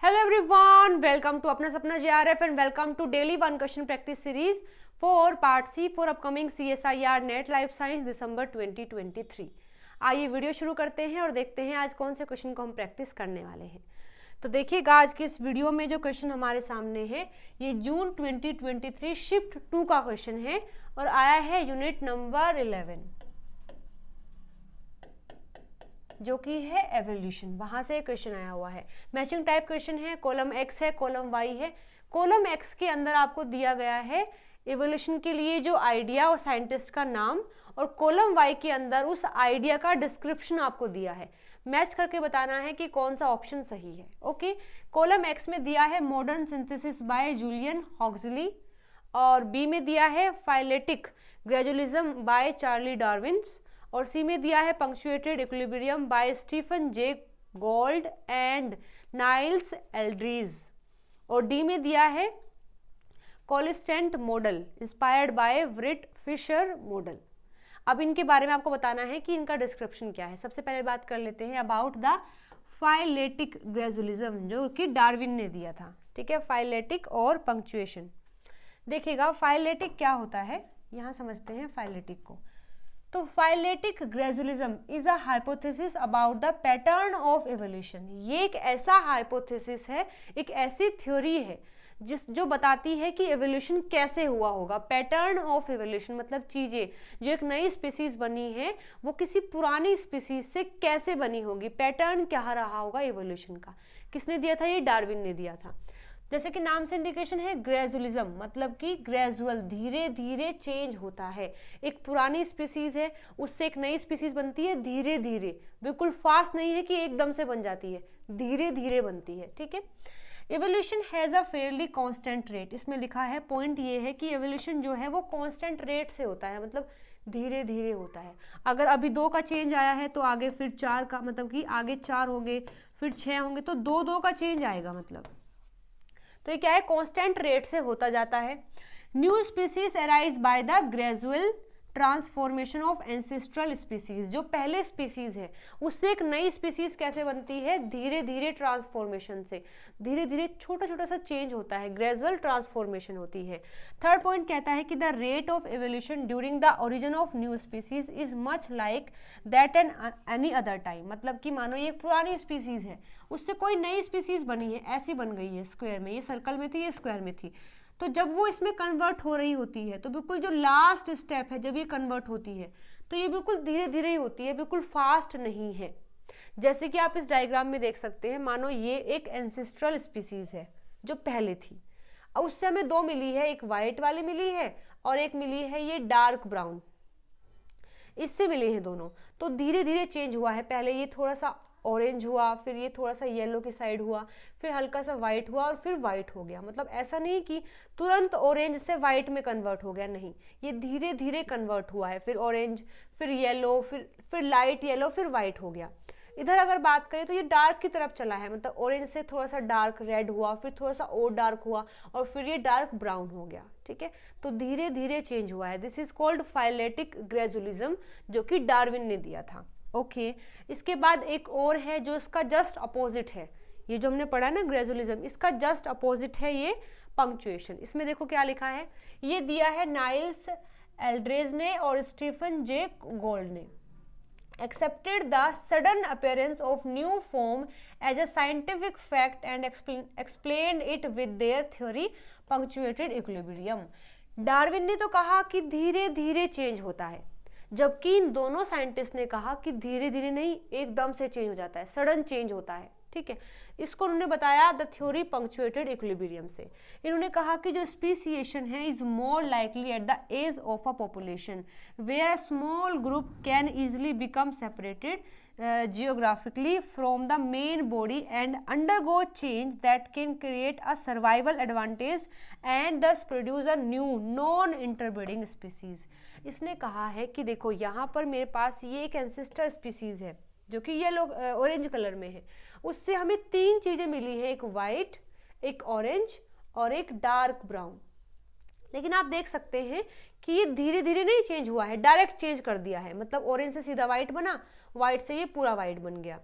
Hello everyone, welcome to अपना सपना JRF and welcome to daily one question practice series for part C for upcoming CSIR Net Life Science दिसंबर 2023। आइए video शुरू करते हैं और देखते हैं आज कौन से क्वेश्चन को हम प्रैक्टिस करने वाले हैं। तो देखिएगा आज की इस वीडियो में जो क्वेश्चन हमारे सामने है ये जून 2023 शिफ्ट 2 का क्वेश्चन है और आया है यूनिट नंबर 11 जो कि है एवोल्यूशन। वहां से क्वेश्चन आया हुआ है, मैचिंग टाइप क्वेश्चन है, कॉलम एक्स है, कॉलम वाई है। कॉलम एक्स के अंदर आपको दिया गया है एवोल्यूशन के लिए जो आइडिया और साइंटिस्ट का नाम, और कॉलम वाई के अंदर उस आइडिया का डिस्क्रिप्शन आपको दिया है। मैच करके बताना है कि कौन सा ऑप्शन सही है। ओके, कॉलम एक्स में दिया है modern synthesis by Julian Huxley, और बी में दिया है phyletic gradualism by Charlie Darwins, और सी में दिया है punctuated equilibrium by Stephen J Gould and Niles Eldredge, और डी में दिया है coalescent model inspired by Wright Fisher model. अब इनके बारे में आपको बताना है कि इनका डिस्क्रिप्शन क्या है। सबसे पहले बात कर लेते हैं अबाउट द फाइलेटिक ग्रेजुअलिज्म जो कि डार्विन ने दिया था। ठीक है, फाइलेटिक और पंक्चुएशन। देखिएगा फाइलेटिक क्या होता है, यहाँ समझते हैं फाइलेटिक को। तो phyletic gradualism is a hypothesis about the pattern of evolution. ये एक ऐसा हाइपोथेसिस है, एक ऐसी थ्योरी है जो बताती है कि एवोल्यूशन कैसे हुआ होगा। पैटर्न ऑफ एवोल्यूशन मतलब चीजें जो एक नई स्पीसीज बनी है वो किसी पुरानी स्पीसीज से कैसे बनी होगी, पैटर्न क्या रहा होगा एवोल्यूशन का। किसने दिया था? ये डार्विन ने दिया था। जैसे कि नाम से इंडिकेशन है ग्रेजुअलिज्म, मतलब कि ग्रेजुअल, धीरे धीरे चेंज होता है। एक पुरानी स्पीसीज है उससे एक नई स्पीसीज बनती है धीरे धीरे, बिल्कुल फास्ट नहीं है कि एकदम से बन जाती है, धीरे धीरे बनती है। ठीक है, evolution has a fairly constant rate. इसमें लिखा है, पॉइंट ये है कि एवोल्यूशन जो है वो कांस्टेंट रेट से होता है, मतलब धीरे धीरे होता है। अगर अभी 2 का चेंज आया है तो आगे फिर 4 का, मतलब कि आगे 4 होंगे, फिर 6 होंगे, तो 2 का चेंज आएगा। मतलब तो ये क्या है, कांस्टेंट रेट से होता जाता है। New species arise by the gradual transformation of ancestral species. जो पहले स्पीसीज है उससे एक नई स्पीसीज कैसे बनती है? धीरे धीरे ट्रांसफॉर्मेशन से, धीरे धीरे छोटा छोटा सा चेंज होता है, ग्रेजुअल ट्रांसफॉर्मेशन होती है। थर्ड पॉइंट कहता है कि the rate of evolution during the origin of new species is much like that an any other time. मतलब कि मानो ये पुरानी स्पीसीज है उससे कोई नई स्पीसीज बनी है, ऐसी बन गई है स्क्वायर में, ये सर्कल में थी, ये स्क्वायर में थी, तो जब वो इसमें कन्वर्ट हो रही होती है तो बिल्कुल जो लास्ट स्टेप है जब ये कन्वर्ट होती है तो ये बिल्कुल धीरे धीरे ही होती है, बिल्कुल फास्ट नहीं है। जैसे कि आप इस डायग्राम में देख सकते हैं, मानो ये एक एंसेस्ट्रल स्पीसीज है जो पहले थी, और उससे हमें 2 मिली है, एक वाइट वाली मिली है और एक मिली है ये डार्क ब्राउन, इससे मिले हैं दोनों। तो धीरे धीरे चेंज हुआ है, पहले ये थोड़ा सा ऑरेंज हुआ, फिर ये थोड़ा सा येलो की साइड हुआ, फिर हल्का सा वाइट हुआ और फिर वाइट हो गया। मतलब ऐसा नहीं कि तुरंत ऑरेंज से वाइट में कन्वर्ट हो गया, नहीं, ये धीरे धीरे कन्वर्ट हुआ है, फिर ऑरेंज, फिर येलो, फिर लाइट येलो, फिर वाइट हो गया। इधर अगर बात करें तो ये डार्क की तरफ चला है, मतलब ऑरेंज से थोड़ा सा डार्क रेड हुआ, फिर थोड़ा सा और डार्क हुआ और फिर ये डार्क ब्राउन हो गया। ठीक है, तो धीरे धीरे चेंज हुआ है। This is called phyletic gradualism जो कि डार्विन ने दिया था। ओके, इसके बाद एक और है जो इसका जस्ट अपोजिट है। ये जो हमने पढ़ा ना ग्रेजुअलिज्म, इसका जस्ट अपोजिट है ये पंक्चुएशन। इसमें देखो क्या लिखा है, ये दिया है नाइल्स एल्ड्रेज ने और स्टीफन जे गोल्ड ने। accepted the sudden appearance of new form as a scientific fact and explained it with their theory punctuated equilibrium। Darwin ने तो कहा कि धीरे धीरे चेंज होता है, जबकि इन दोनों साइंटिस्ट ने कहा कि धीरे धीरे नहीं, एकदम से चेंज हो जाता है, सडन चेंज होता है। ठीक है, इसको उन्होंने बताया द थ्योरी पंक्चुएटेड इक्विलिब्रियम से। इन्होंने कहा कि जो स्पीसिएशन है is more likely at the edge of a population where a small group can easily become separated geographically from the main body and undergo change that can create a survival advantage and thus produce a new non interbreeding species। इसने कहा है कि देखो यहाँ पर मेरे पास ये एक एंसेस्टर स्पीसीज है जो कि ये लोग ऑरेंज कलर में है, उससे हमें 3 चीजें मिली है, एक वाइट, एक ऑरेंज और एक डार्क ब्राउन। लेकिन आप देख सकते हैं कि ये धीरे धीरे नहीं चेंज हुआ है, डायरेक्ट चेंज कर दिया है। मतलब ऑरेंज से सीधा वाइट बना, वाइट से ये पूरा वाइट बन गया।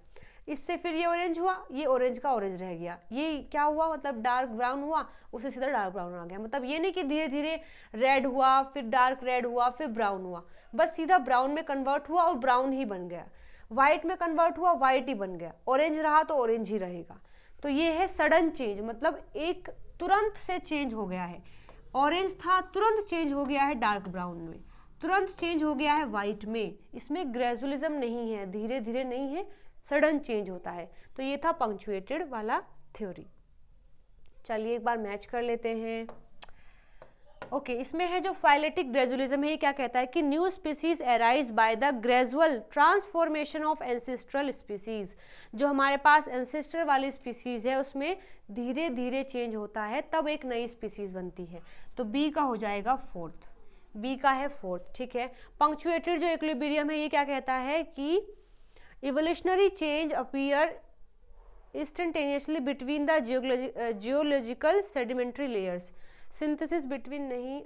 इससे फिर ये ऑरेंज हुआ, ये ऑरेंज का ऑरेंज रह गया, ये क्या हुआ मतलब डार्क ब्राउन हुआ, उससे सीधा डार्क ब्राउन आ गया। मतलब ये नहीं कि धीरे धीरे रेड हुआ, फिर डार्क रेड हुआ, फिर ब्राउन हुआ, बस सीधा ब्राउन में कन्वर्ट हुआ और ब्राउन ही बन गया। व्हाइट में कन्वर्ट हुआ, व्हाइट ही बन गया। ऑरेंज रहा तो ऑरेंज ही रहेगा। तो ये है सडन चेंज, मतलब एक तुरंत से चेंज हो गया है। ऑरेंज था, तुरंत चेंज हो गया है डार्क ब्राउन में, तुरंत चेंज हो गया है व्हाइट में। इसमें ग्रेजुअलिज्म नहीं है, धीरे धीरे नहीं है, सडन चेंज होता है। तो ये था पंक्चुएटेड वाला थ्योरी। चलिए एक बार मैच कर लेते हैं। ओके, इसमें है जो फाइलेटिक ग्रेजुअलिज्म है, ये क्या कहता है कि new species arise by the gradual transformation of ancestral species. जो हमारे पास एंसेस्ट्रल वाली स्पीसीज है उसमें धीरे धीरे चेंज होता है, तब एक नई स्पीसीज बनती है। तो बी का हो जाएगा फोर्थ, बी का है फोर्थ, ठीक है। पंक्चुएटेड जो इक्विलिब्रियम है ये क्या कहता है कि evolutionary change appear instantaneously between the geological sedimentary layers. Synthesis between नहीं,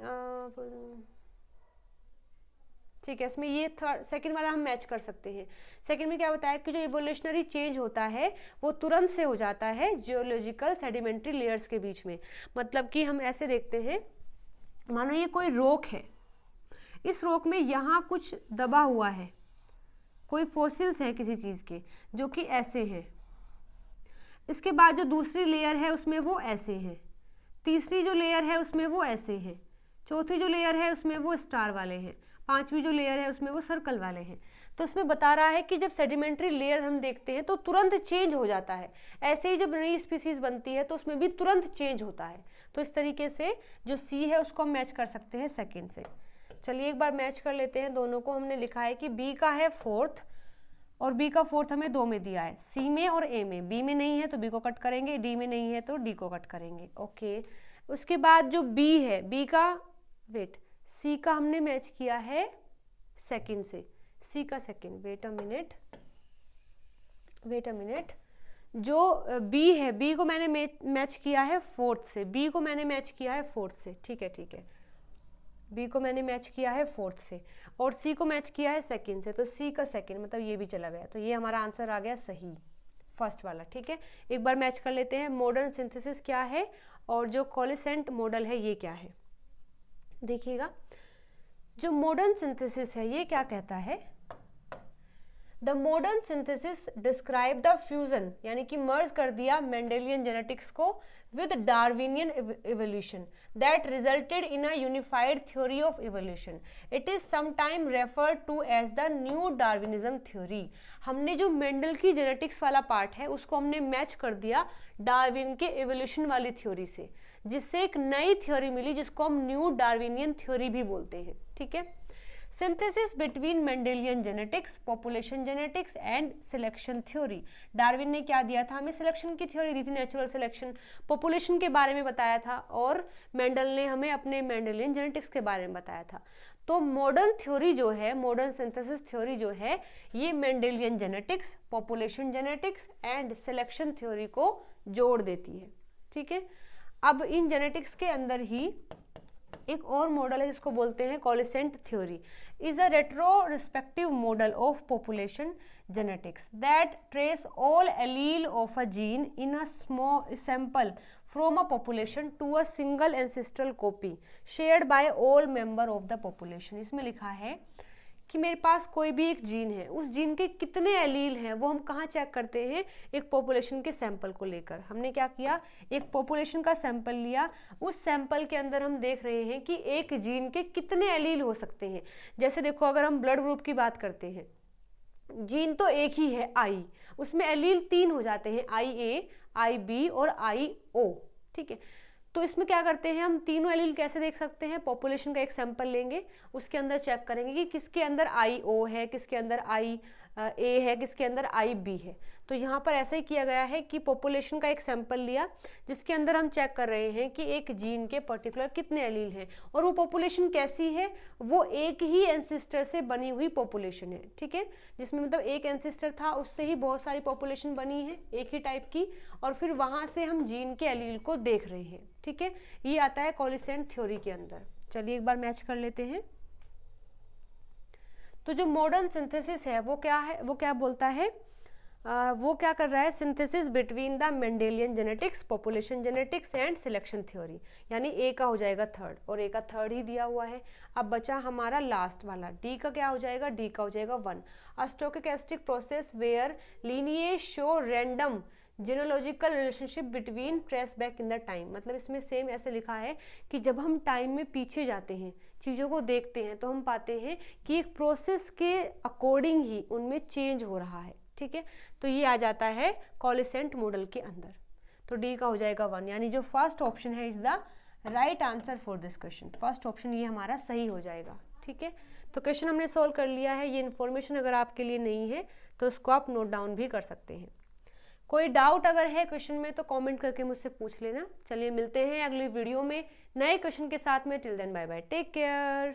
ठीक है। इसमें ये थर्ड सेकंड वाला हम मैच कर सकते हैं। सेकंड में क्या बताया कि जो इवोल्यूशनरी चेंज होता है वो तुरंत से हो जाता है जियोलॉजिकल सेडिमेंट्री लेयर्स के बीच में। मतलब कि हम ऐसे देखते हैं, मानो ये कोई रॉक है, इस रॉक में यहाँ कुछ दबा हुआ है, कोई फॉसिल्स है किसी चीज़ के जो कि ऐसे हैं। इसके बाद जो दूसरी लेयर है उसमें वो ऐसे हैं, तीसरी जो लेयर है उसमें वो ऐसे हैं, चौथी जो लेयर है उसमें वो स्टार वाले हैं, पांचवी जो लेयर है उसमें वो सर्कल वाले हैं। तो उसमें बता रहा है कि जब सेडिमेंट्री लेयर हम देखते हैं तो तुरंत चेंज हो जाता है। ऐसे ही जब नई स्पीसीज बनती है तो उसमें भी तुरंत चेंज होता है। तो इस तरीके से जो सी है उसको हम मैच कर सकते हैं सेकेंड से। चलिए एक बार मैच कर लेते हैं दोनों को। हमने लिखा है कि बी का है फोर्थ और बी का फोर्थ हमें दो में दिया है, सी में और ए में। बी में नहीं है तो बी को कट करेंगे, डी में नहीं है तो डी को कट करेंगे। ओके, उसके बाद जो बी है, बी का वेट, सी का हमने मैच किया है सेकंड से, सी का सेकंड, वेट अ मिनट, जो बी है, बी को मैंने मैच किया है फोर्थ से, बी को मैंने मैच किया है फोर्थ से, ठीक है, बी को मैंने मैच किया है फोर्थ से और सी को मैच किया है सेकंड से। तो सी का सेकंड मतलब ये भी चला गया, तो ये हमारा आंसर आ गया सही, फर्स्ट वाला, ठीक है। एक बार मैच कर लेते हैं। मॉडर्न सिंथेसिस क्या है और जो कोलिसेंट मॉडल है ये क्या है। देखिएगा, जो मॉडर्न सिंथेसिस है ये क्या कहता है, the modern synthesis describe the fusion, यानी कि मर्ज कर दिया मेंडेलियन जेनेटिक्स को with Darwinian evolution that resulted in a unified theory of evolution. It is sometimes referred to as the new Darwinism theory. हमने जो मेंडल की जेनेटिक्स वाला part है उसको हमने मैच कर दिया डार्विन के एवोल्यूशन वाली थ्योरी से, जिससे एक नई थ्योरी मिली जिसको हम न्यू डार्विनियन थ्योरी भी बोलते हैं, ठीक है। Synthesis between Mendelian genetics, population genetics and selection theory. Darwin ने क्या दिया था हमें, सिलेक्शन की थ्योरी दी थी, नेचुरल सिलेक्शन, पॉपुलेशन के बारे में बताया था, और मेंडल ने हमें अपने मेंडेलियन जेनेटिक्स के बारे में बताया था। तो मॉडर्न थ्योरी जो है, मॉडर्न सिंथेसिस थ्योरी जो है, ये Mendelian genetics, population genetics and selection theory को जोड़ देती है, ठीक है। अब इन जेनेटिक्स के अंदर ही एक और मॉडल है जिसको बोलते हैं coalescent theory, is a retrospective model of population genetics that trace all allele of a gene in a small sample from a population to a single ancestral copy shared by all member of the population. इसमें लिखा है कि मेरे पास कोई भी एक gene है, उस जीन के कितने एलील हैं वो हम कहाँ चेक करते हैं, एक पॉपुलेशन के सैंपल को लेकर। हमने क्या किया, एक पॉपुलेशन का सैंपल लिया, उस सैंपल के अंदर हम देख रहे हैं कि एक जीन के कितने एलील हो सकते हैं। जैसे देखो, अगर हम ब्लड ग्रुप की बात करते हैं, जीन तो एक ही है आई, उसमें एलील 3 हो जाते हैं, IA, IB और IO, ठीक है। तो इसमें क्या करते हैं, हम तीनों एलील कैसे देख सकते हैं, पॉपुलेशन का एक सैंपल लेंगे, उसके अंदर चेक करेंगे कि किसके अंदर IO है, किसके अंदर IA है, किसके अंदर IB है। तो यहाँ पर ऐसा ही किया गया है कि पॉपुलेशन का एक सैंपल लिया जिसके अंदर हम चेक कर रहे हैं कि एक जीन के पर्टिकुलर कितने एलील हैं, और वो पॉपुलेशन कैसी है, वो एक ही एंसेस्टर से बनी हुई पॉपुलेशन है, ठीक है, जिसमें मतलब एक एंसेस्टर था उससे ही बहुत सारी पॉपुलेशन बनी है एक ही टाइप की, और फिर वहाँ से हम जीन के एलील को देख रहे हैं, ठीक है। ये आता है कोलिसेंट थ्योरी के अंदर। चलिए एक बार मैच कर लेते हैं। तो जो मॉडर्न सिंथेसिस है वो क्या है, वो क्या बोलता है, वो क्या कर रहा है, synthesis between the Mendelian genetics, population genetics and selection theory, यानी ए का हो जाएगा थर्ड, और ए का थर्ड ही दिया हुआ है। अब बचा हमारा लास्ट वाला, डी का क्या हो जाएगा, डी का हो जाएगा 1, a stochastic process where lineage show random genealogical relationship between trace back in the time. मतलब इसमें सेम ऐसे लिखा है कि जब हम टाइम में पीछे जाते हैं, चीज़ों को देखते हैं, तो हम पाते हैं कि एक प्रोसेस के अकॉर्डिंग ही उनमें चेंज हो रहा है, ठीक है। तो ये आ जाता है कॉलिसेंट मॉडल के अंदर। तो डी का हो जाएगा 1, यानी जो फर्स्ट ऑप्शन है is the right answer for this question. First option ये हमारा सही हो जाएगा, ठीक है। तो क्वेश्चन हमने सोल्व कर लिया है। ये इन्फॉर्मेशन अगर आपके लिए नहीं है तो उसको आप नोट डाउन भी कर सकते हैं। कोई डाउट अगर है क्वेश्चन में तो कमेंट करके मुझसे पूछ लेना। चलिए मिलते हैं अगली वीडियो में नए क्वेश्चन के साथ में। Till then bye bye, take care.